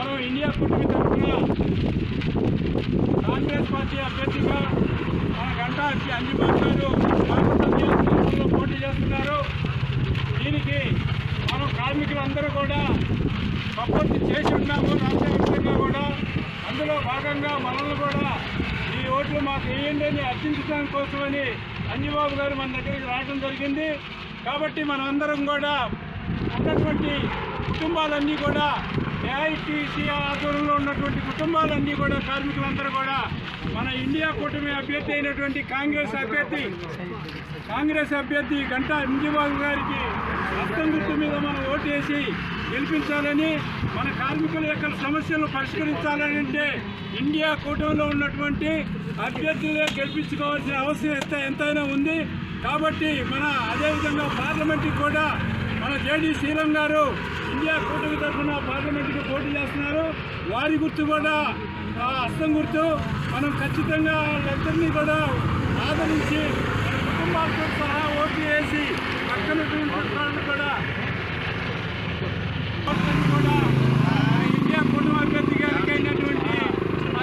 మనం ఇండియా కూటమి తరఫున కాంగ్రెస్ పార్టీ అభ్యర్థిగా మన గంటా అంజిబాబు గారు బాపట్ల నియోజకవర్గంలో పోటీ చేస్తున్నారు. దీనికి మనం కార్మికులందరూ కూడా సపోర్ట్ చేసి ఉన్నాము. రాష్ట్ర వ్యాప్తంగా కూడా అందులో భాగంగా మనల్ని కూడా ఈ ఓట్లు మాకు వేయండి అని అర్చించడం కోసమని అంజిబాబు గారు మన దగ్గరికి రావడం జరిగింది. కాబట్టి మనమందరం కూడా ఉన్నటువంటి కుటుంబాలన్నీ కూడా ఏఐటీసీ ఆధ్వర్యంలో ఉన్నటువంటి కుటుంబాలన్నీ కూడా కార్మికులందరూ కూడా మన ఇండియా కూటమి అభ్యర్థి అయినటువంటి కాంగ్రెస్ అభ్యర్థి గంటా అంజిబాబు గారికి హస్తం గుర్తు మీద మనం ఓటు వేసి గెలిపించాలని, మన కార్మికుల యొక్క సమస్యలు పరిష్కరించాలని అంటే ఇండియా కూటమిలో ఉన్నటువంటి అభ్యర్థులే గెలిపించుకోవాల్సిన అవసరం ఎంతైనా ఉంది. కాబట్టి మన అదేవిధంగా పార్లమెంట్కి కూడా మన జేడీ శ్రీరామ్ గారు ఇండియా కూటమి తరఫున పార్లమెంట్కి పోటీ చేస్తున్నారు. వారి గుర్తు కూడా హస్తం గుర్తు. మనం ఖచ్చితంగా వాళ్ళందరినీ కూడా ఆదరించి మన కుటుంబాలతో సహా ఓటు వేసి పక్కన కూడా ఇండియా కూటమి అభ్యర్థి గారికి అయినటువంటి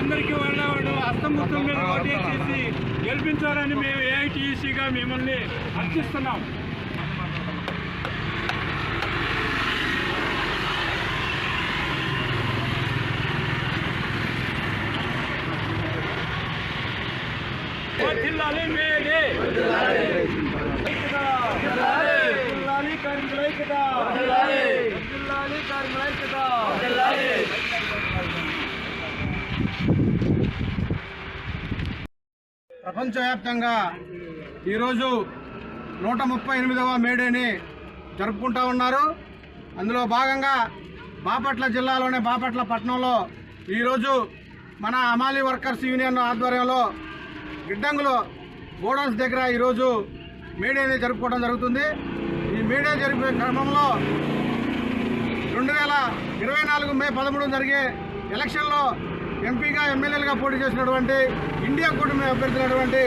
అందరికీ వాళ్ళ హస్తం గుర్తుల మీద ఓటు వేసి గెలిపించాలని మేము ఏఐటీసీగా మిమ్మల్ని అర్థిస్తున్నాం. జిల్లాలి మేడే ప్రపంచవ్యాప్తంగా ఈరోజు 138వ మేడేని జరుపుకుంటూ ఉన్నారు. అందులో భాగంగా బాపట్ల జిల్లాలోని బాపట్ల పట్టణంలో ఈరోజు మన అమాలి వర్కర్స్ యూనియన్ ఆధ్వర్యంలో గిడ్డంగులో గోడౌన్స్ దగ్గర ఈరోజు మేడేని జరుపుకోవడం జరుగుతుంది. ఈ మేడే జరిపే క్రమంలో 2024 మే 13 జరిగే ఎలక్షన్లో ఎంపీగా ఎమ్మెల్యేలుగా పోటీ చేసినటువంటి ఇండియా కూటమి అభ్యర్థినటువంటి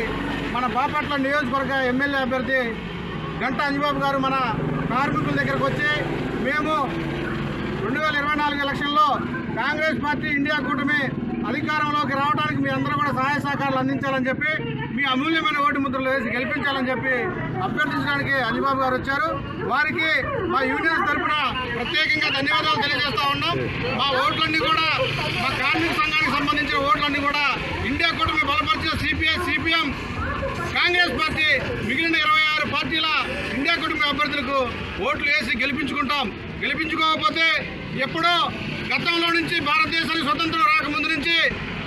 మన బాపట్ల నియోజకవర్గ ఎమ్మెల్యే అభ్యర్థి గంటా అంజిబాబు గారు మన కార్మికుల దగ్గరకు వచ్చి మేము 2024 ఎలక్షన్లో కాంగ్రెస్ పార్టీ ఇండియా కూటమి అధికారంలోకి రావడానికి మీ అందరూ కూడా సహాయ సహకారాలు అందించాలని చెప్పి మీ అమూల్యమైన ఓటు ముద్రలు వేసి గెలిపించాలని చెప్పి అభ్యర్థించడానికి అంజిబాబు గారు వచ్చారు. వారికి మా యూనియన్స్ తరఫున ప్రత్యేకంగా ధన్యవాదాలు తెలియజేస్తూ ఉన్నాం. మా ఓట్లన్నీ కూడా మా కార్మిక సంఘానికి సంబంధించిన ఓట్లన్నీ కూడా ఇండియా కూటమి బలపరిచిన సిపిఐ, సిపిఎం, కాంగ్రెస్ పార్టీ మిగిలిన 26 పార్టీల ఇండియా కూటమి అభ్యర్థులకు ఓట్లు వేసి గెలిపించుకుంటాం. గెలిపించుకోకపోతే ఎప్పుడో గతంలో నుంచి భారతదేశానికి స్వతంత్రం రాకముందు నుంచి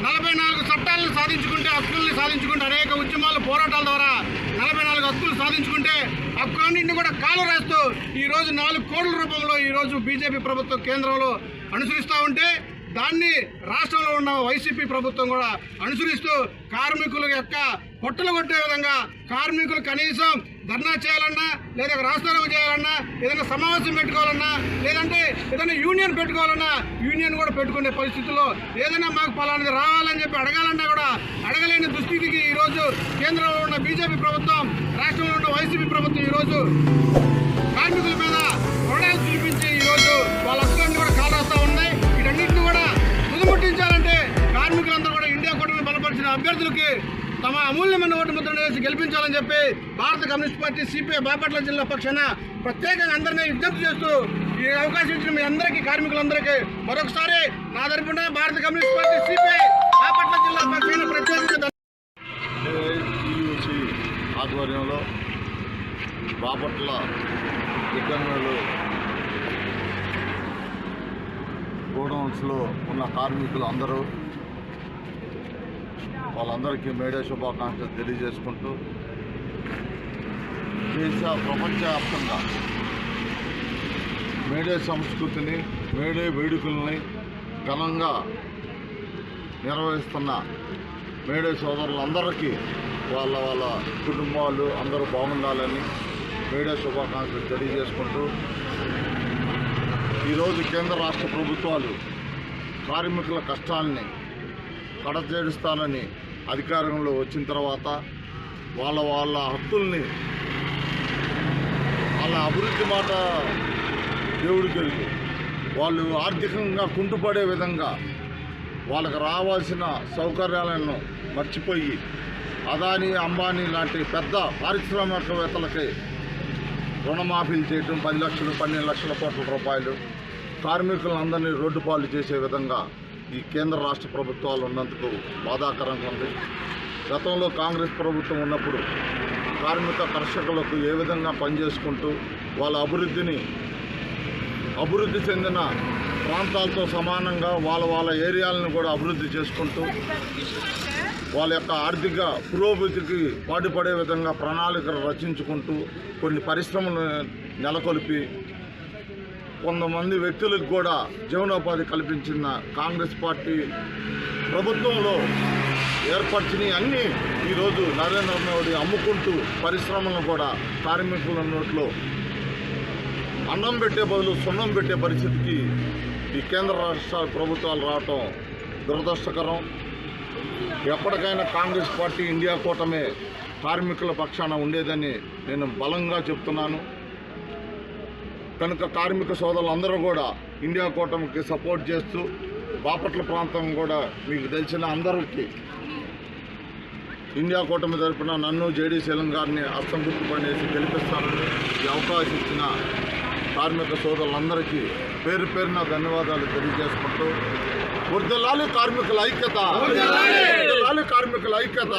44 చట్టాలను సాధించుకుంటే, హక్కుల్ని సాధించుకుంటే, అనేక ఉద్యమాలు పోరాటాల ద్వారా 44 హక్కులు సాధించుకుంటే హక్కులన్నింటినీ కూడా కాలు రాస్తూ ఈరోజు 4 కోట్ల రూపంలో ఈరోజు బీజేపీ ప్రభుత్వం కేంద్రంలో అనుసరిస్తూ ఉంటే దాన్ని రాష్ట్రంలో ఉన్న వైసీపీ ప్రభుత్వం కూడా అనుసరిస్తూ కార్మికుల యొక్క పొట్టలు కొట్టే విధంగా కార్మికులు కనీసం ధర్నా చేయాలన్నా, లేదా రాస్తారోకో చేయాలన్నా, ఏదైనా సమావేశం పెట్టుకోవాలన్నా, లేదంటే ఏదైనా యూనియన్ పెట్టుకోవాలన్నా యూనియన్ కూడా పెట్టుకునే పరిస్థితుల్లో ఏదైనా మాకు పలానది రావాలని చెప్పి అడగాలన్నా కూడా అడగలేని దుస్థితికి ఈరోజు కేంద్రంలో ఉన్న బీజేపీ ప్రభుత్వం, రాష్ట్రంలో ఉన్న వైసీపీ ప్రభుత్వం ఈరోజు కార్మికుల మీద రుణాలు చూపించి ఈరోజు వాళ్ళ హక్కులన్నీ కూడా కాలరాస్తూ ఉన్నాయి. వీటన్నింటినీ కూడా తుదముట్టించాలంటే కార్మికులందరూ కూడా ఇండియా కూటమి బలపరిచిన అభ్యర్థులకి తమ అమూల్యమైన ఓటు ముద్రను వేసి గెలిపించాలని చెప్పి భారత కమ్యూనిస్ట్ పార్టీ సిపిఐ బాపట్ల జిల్లా పక్షాన ప్రత్యేకంగా అందరినీ విజ్ఞప్తి చేస్తూ ఈ అవకాశం ఇచ్చిన మీ అందరికీ, కార్మికులందరికీ మరొకసారి నా తరపున భారత కమ్యూనిస్ట్ పార్టీ సిపిఐ బాపట్ల జిల్లా పక్షాన ప్రత్యేకంగా ఆధ్వర్యంలో బాపట్ల గిడ్డంగులు గోడౌన్స్లో ఉన్న కార్మికులు అందరూ వాళ్ళందరికీ మేడే శుభాకాంక్షలు తెలియజేసుకుంటూ ప్రపంచవ్యాప్తంగా మేడే సంస్కృతిని, మేడే వేడుకల్ని ఘనంగా నిర్వహిస్తున్న మేడే సోదరులందరికీ వాళ్ళ కుటుంబాలు అందరూ బాగుండాలని మేడే శుభాకాంక్షలు తెలియజేసుకుంటూ ఈరోజు కేంద్ర రాష్ట్ర ప్రభుత్వాలు కార్మికుల కష్టాలని కడతేడుస్తానని అధికారంలో వచ్చిన తర్వాత వాళ్ళ హక్కుల్ని, వాళ్ళ అభివృద్ధి మాట దేవుడికి తెలుసు, వాళ్ళు ఆర్థికంగా కుంటుపడే విధంగా వాళ్ళకి రావాల్సిన సౌకర్యాలను మర్చిపోయి అదానీ అంబానీ లాంటి పెద్ద పారిశ్రామికవేత్తలకి రుణమాఫీలు చేయటం 10 లక్షలు 12 లక్షల కోట్ల రూపాయలు కార్మికులందరినీ రోడ్డు పాలు చేసే విధంగా ఈ కేంద్ర రాష్ట్ర ప్రభుత్వాలు ఉన్నందుకు బాధాకరంగా ఉంది. గతంలో కాంగ్రెస్ ప్రభుత్వం ఉన్నప్పుడు కార్మిక కర్షకులకు ఏ విధంగా పనిచేసుకుంటూ వాళ్ళ అభివృద్ధి చెందిన ప్రాంతాలతో సమానంగా వాళ్ళ ఏరియాలను కూడా అభివృద్ధి చేసుకుంటూ వాళ్ళ యొక్క ఆర్థిక పురోభివృద్ధికి పాటుపడే విధంగా ప్రణాళికలు రచించుకుంటూ కొన్ని పరిశ్రమలు నెలకొల్పి కొంతమంది వ్యక్తులకు కూడా జీవనోపాధి కల్పించిన కాంగ్రెస్ పార్టీ ప్రభుత్వంలో ఏర్పరిచినవి అన్నీ ఈరోజు నరేంద్ర మోడీ అమ్ముకుంటూ పరిశ్రమలను కూడా కార్మికుల నోట్లో అన్నం పెట్టే బదులు సున్నం పెట్టే పరిస్థితికి ఈ కేంద్ర రాష్ట్ర ప్రభుత్వాలు రావటం దురదృష్టకరం. ఎప్పటికైనా కాంగ్రెస్ పార్టీ ఇండియా కూటమే కార్మికుల పక్షాన ఉండేదని నేను బలంగా చెప్తున్నాను. కనుక కార్మిక సోదరులందరూ కూడా ఇండియా కూటమికి సపోర్ట్ చేస్తూ బాపట్ల ప్రాంతం కూడా మీకు తెలిసిన అందరికీ ఇండియా కూటమి తరఫున నన్ను జేడీ శీలం గారిని అర్థం గుర్తుపడేసి గెలిపిస్తానని ఈ అవకాశం ఇచ్చిన కార్మిక సోదరులందరికీ పేరు పేరున ధన్యవాదాలు తెలియజేసుకుంటూ వర్ధిల్లాలి కార్మికుల ఐక్యత, వర్ధిల్లాలి కార్మికుల ఐక్యత.